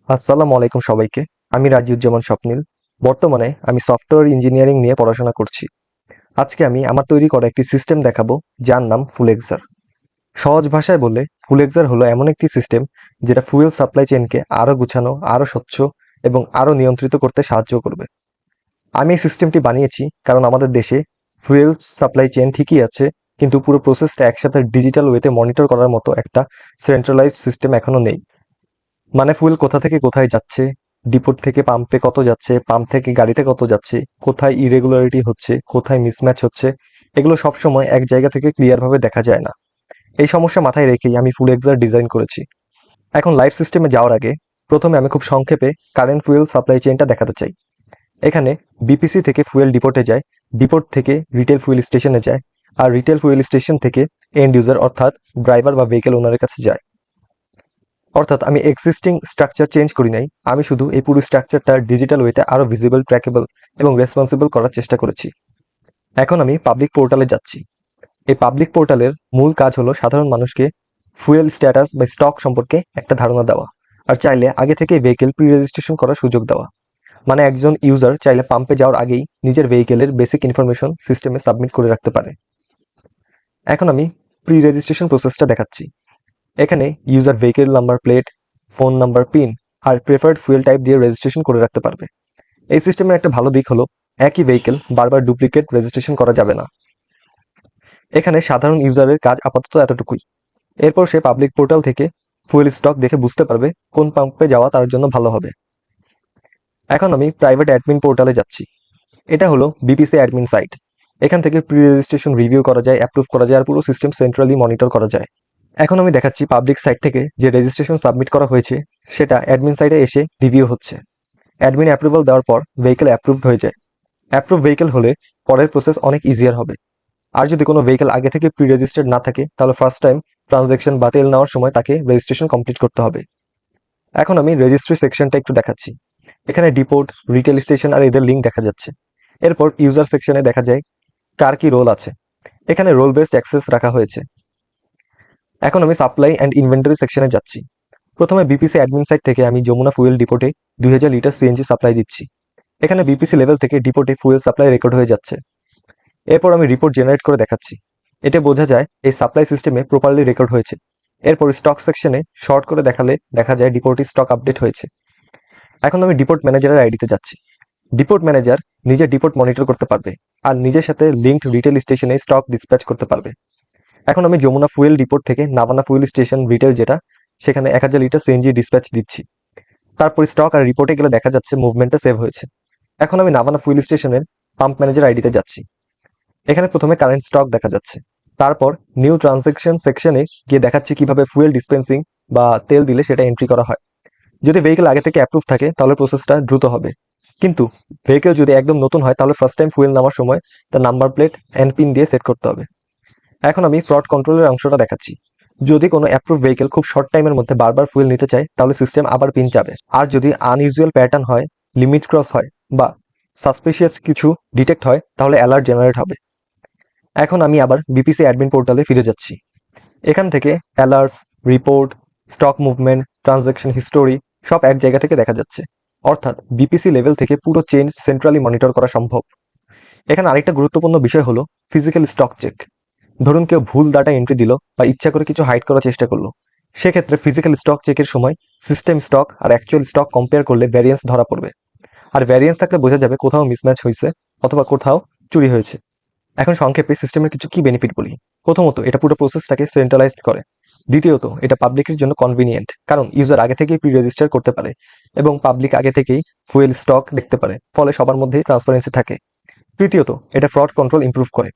আসসালামু আলাইকুম সবাইকে। আমি রাজিউজ্জামান স্বপ্নিল। বর্তমানে আমি সফটওয়্যার ইঞ্জিনিয়ারিং নিয়ে পড়াশোনা করছি। আজকে আমি আমার তৈরি করা একটি সিস্টেম দেখাবো, যার নাম ফুলএক্সার। সহজ ভাষায় বললে ফুলএক্সার হলো এমন একটি সিস্টেম যেটা ফুয়েল সাপ্লাই চেইনকে আরও গুছানো, আরও স্বচ্ছ এবং আরও নিয়ন্ত্রিত করতে সাহায্য করবে। আমি এই সিস্টেমটি বানিয়েছি কারণ আমাদের দেশে ফুয়েল সাপ্লাই চেইন ঠিকই আছে, কিন্তু পুরো প্রসেসটা একসাথে ডিজিটাল ওয়েতে মনিটর করার মতো একটা সেন্ট্রালাইজড সিস্টেম এখনো নেই। মানে ফুয়েল কোথা থেকে কোথায় যাচ্ছে, ডিপোট থেকে পাম্পে কত যাচ্ছে, পাম্প থেকে গাড়িতে কত যাচ্ছে, কোথায় ইরেগুলারিটি হচ্ছে, কোথায় মিসম্যাচ হচ্ছে, এগুলো সবসময় এক জায়গা থেকে ক্লিয়ারভাবে দেখা যায় না। এই সমস্যা মাথায় রেখেই আমি ফুলএক্সার ডিজাইন করেছি। এখন লাইভ সিস্টেমে যাওয়ার আগে প্রথমে আমি খুব সংক্ষেপে কারেন্ট ফুয়েল সাপ্লাই চেইনটা দেখাতে চাই। এখানে বিপিসি থেকে ফুয়েল ডিপোটে যায়, ডিপোট থেকে রিটেল ফুয়েল স্টেশনে যায়, আর রিটেল ফুয়েল স্টেশন থেকে এন্ড ইউজার অর্থাৎ ড্রাইভার বা ভেহিকেল ওনারের কাছে যায়। অর্থাৎ আমি এক্সিস্টিং স্ট্রাকচার চেঞ্জ করি নাই, আমি শুধু এই পুরো স্ট্রাকচারটা ডিজিটাল ওয়েতে আরও ভিজিবল, ট্র্যাকেবল এবং রেসপন্সিবল করার চেষ্টা করেছি। এখন আমি পাবলিক পোর্টালে যাচ্ছি। এই পাবলিক পোর্টালের মূল কাজ হলো সাধারণ মানুষকে ফুয়েল স্ট্যাটাস বা স্টক সম্পর্কে একটা ধারণা দেওয়া, আর চাইলে আগে থেকে ভেহিকেল প্রি রেজিস্ট্রেশন করার সুযোগ দেওয়া। মানে একজন ইউজার চাইলে পাম্পে যাওয়ার আগেই নিজের ভেহিকেলের বেসিক ইনফরমেশন সিস্টেমে সাবমিট করে রাখতে পারে। এখন আমি প্রি রেজিস্ট্রেশন প্রসেসটা দেখাচ্ছি। এখানে user vehicle number plate, phone number, pin আর প্রেফার্ড ফুয়েল টাইপ দিয়ে রেজিস্ট্রেশন করে রাখতে পারবে। এই সিস্টেমের একটা ভালো দিক হলো একই ভেহিকেল বারবার ডুপ্লিকেট রেজিস্ট্রেশন করা যাবে না। এখানে সাধারণ ইউজারের কাজ আপাতত এতটুকুই। এরপর সে পাবলিক পোর্টাল থেকে ফুয়েল স্টক দেখে বুঝতে পারবে কোন পাম্পে যাওয়া তার জন্য ভালো হবে। এখন আমি প্রাইভেট অ্যাডমিন পোর্টালে যাচ্ছি। এটা হলো বিপিসি অ্যাডমিন সাইট। এখান থেকে প্রি রেজিস্ট্রেশন রিভিউ করা যায়, অ্যাপ্রুভ করা যায়, আর পুরো সিস্টেম সেন্ট্রালি মনিটর করা যায়। এখন আমি দেখাচ্ছি পাবলিক সাইট থেকে যে রেজিস্ট্রেশন সাবমিট করা হয়েছে সেটা অ্যাডমিন সাইটে এসে রিভিউ হচ্ছে। অ্যাডমিন অ্যাপ্রুভাল দেওয়ার পর ভেহিকেল অ্যাপ্রুভড হয়ে যায়। অ্যাপ্রুভ ভেহিকেল হলে পরের প্রসেস অনেক ইজিয়ার হবে। আর যদি কোনো ভেহিকেল আগে থেকে প্রি রেজিস্টার্ড না থাকে তাহলে ফার্স্ট টাইম ট্রানজ্যাকশন বা তেল নেওয়ার সময় তাকে রেজিস্ট্রেশন কমপ্লিট করতে হবে। এখন আমি রেজিস্ট্রি সেকশনটা একটু দেখাচ্ছি। এখানে ডিপোর্ট, রিটেল স্টেশন আর এদের লিঙ্ক দেখা যাচ্ছে। এরপর ইউজার সেকশনে দেখা যায় কার কি রোল আছে। এখানে রোল বেসড অ্যাক্সেস রাখা হয়েছে। এখন আমি সাপ্লাই অ্যান্ড ইনভেন্টরি সেকশনে যাচ্ছি। প্রথমে বিপিসি অ্যাডমিন সাইট থেকে আমি যমুনা ফুয়েল ডিপোটে 2000 লিটার সিএনজি সাপ্লাই দিচ্ছি। এখানে বিপিসি লেভেল থেকে ডিপোটে ফুয়েল সাপ্লাই রেকর্ড হয়ে যাচ্ছে। এরপর আমি রিপোর্ট জেনারেট করে দেখাচ্ছি। এতে বোঝা যায় এই সাপ্লাই সিস্টেমে প্রপারলি রেকর্ড হয়েছে। এরপর স্টক সেকশনে শর্ট করে দেখালে দেখা যায় ডিপোর্টে স্টক আপডেট হয়েছে। এখন আমি ডিপোর্ট ম্যানেজারের আইডিতে যাচ্ছি। ডিপোর্ট ম্যানেজার নিজে ডিপোর্ট মনিটর করতে পারবে আর নিজের সাথে লিঙ্কড রিটেল স্টেশনে স্টক ডিসপ্যাচ করতে পারবে। এখন আমি যমুনা ফুয়েল ডিপোর্ট থেকে নাভানা ফুয়েল স্টেশন রিটেল যেটা, সেখানে 1000 লিটার সিএনজি ডিসপ্যাচ দিচ্ছি। তারপর স্টক আর রিপোর্টে গেলে দেখা যাচ্ছে মুভমেন্টটা সেভ হয়েছে। এখন আমি নাভানা ফুয়েল স্টেশনের পাম্প ম্যানেজার আইডিতে যাচ্ছি। এখানে প্রথমে কারেন্ট স্টক দেখা যাচ্ছে। তারপর নিউ ট্রানজ্যাকশন সেকশনে গিয়ে দেখাচ্ছি কিভাবে ফুয়েল ডিসপেন্সিং বা তেল দিলে সেটা এন্ট্রি করা হয়। যদি ভেহিকেল আগে থেকে অ্যাপ্রুভ থাকে তাহলে প্রসেসটা দ্রুত হবে, কিন্তু ভেহিকেল যদি একদম নতুন হয় তাহলে ফার্স্ট টাইম ফুয়েল নেওয়ার সময় তার নাম্বার প্লেট এন্ড পিন দিয়ে সেট করতে হবে। এখন আমি ফ্রড কন্ট্রোলের অংশটা দেখাচ্ছি। যদি কোনো অ্যাপ্রুভ ভেহিকেল খুব শর্ট টাইমের মধ্যে বারবার ফুয়েল নিতে চায় তাহলে সিস্টেম আবার পিন যাবে। আর যদি আনইউজুয়াল প্যাটার্ন হয়, লিমিট ক্রস হয় বা সাসপিশিয়াস কিছু ডিটেক্ট হয় তাহলে অ্যালার্ট জেনারেট হবে। এখন আমি আবার বিপিসি অ্যাডমিন পোর্টালে ফিরে যাচ্ছি। এখান থেকে alerts, report, stock movement, transaction history সব এক জায়গা থেকে দেখা যাচ্ছে। অর্থাৎ বিপিসি লেভেল থেকে পুরো চেইন সেন্ট্রালি মনিটর করা সম্ভব। এখানে আরেকটা গুরুত্বপূর্ণ বিষয় হলো ফিজিক্যাল স্টক চেক। ধরুন কেউ ভুল ডাটা এন্ট্রি দিল বা ইচ্ছা করে কিছু হাইড করার চেষ্টা করলো, সেক্ষেত্রে ফিজিক্যাল স্টক চেকের সময় সিস্টেম স্টক আর অ্যাকচুয়াল স্টক কম্পেয়ার করলে ভ্যারিয়েন্স ধরা পড়বে। আর ভ্যারিয়েন্স থাকলে বোঝা যাবে কোথাও মিসম্যাচ হয়েছে অথবা কোথাও চুরি হয়েছে। এখন সংক্ষেপে সিস্টেমের কিছু কি বেনিফিট বলি। প্রথমত, এটা পুরো প্রসেসটাকে সেন্ট্রালাইজড করে। দ্বিতীয়ত, এটা পাবলিকের জন্য কনভিনিয়েন্ট, কারণ ইউজার আগে থেকেই প্রি রেজিস্টার করতে পারে এবং পাবলিক আগে থেকেই ফুয়েল স্টক দেখতে পারে, ফলে সবার মধ্যেই ট্রান্সপারেন্সি থাকে। তৃতীয়ত, এটা ফ্রড কন্ট্রোল ইমপ্রুভ করে।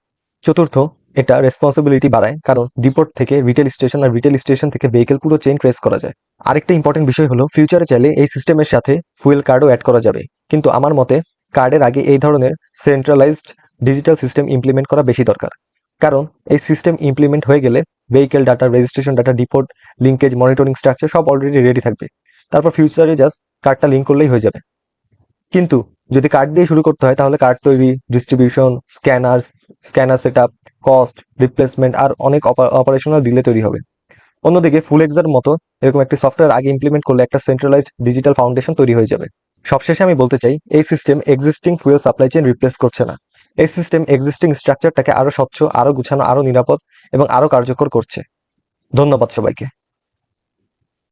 চতুর্থ, এটা রেসপন্সিবিলিটি বাড়ায়, কারণ ডিপোর্ট থেকে রিটেল স্টেশন আর রিটেল স্টেশন থেকে ভেহিকেল পুরো চেইন ট্রেস করা যায়। আরেকটা ইম্পর্টেন্ট বিষয় হলো ফিউচারে চাইলে এই সিস্টেমের সাথে ফুয়েল কার্ডও অ্যাড করা যাবে, কিন্তু আমার মতে কার্ডের আগে এই ধরনের সেন্ট্রালাইজড ডিজিটাল সিস্টেম ইমপ্লিমেন্ট করা বেশি দরকার। কারণ এই সিস্টেম ইমপ্লিমেন্ট হয়ে গেলে vehicle data, registration data, deport, linkage, monitoring structure সব অলরেডি রেডি থাকবে। তারপর ফিউচারে জাস্ট কার্ডটা লিঙ্ক করলেই হয়ে যাবে। কিন্তু যদি কার্ড দিয়ে শুরু করতে হয় তাহলে কার্ড তৈরি, distribution, scanner set up, cost, replacement আর অনেক অপারেশনাল ডিলে তৈরি হবে। অন্যদিকে ফুল এক্সার মতো এরকম একটি সফটওয়্যার আগে ইমপ্লিমেন্ট করলে একটা সেন্ট্রালাইজড ডিজিটাল ফাউন্ডেশন তৈরি হয়ে যাবে। সবশেষে আমি বলতে চাই, এই system existing fuel supply chain replace করছে না। এই সিস্টেম এক্সিস্টিং স্ট্রাকচারটাকে আরো স্বচ্ছ, আরো গুছানো, আরো নিরাপদ এবং আরো কার্যকর করছে। ধন্যবাদ সবাইকে।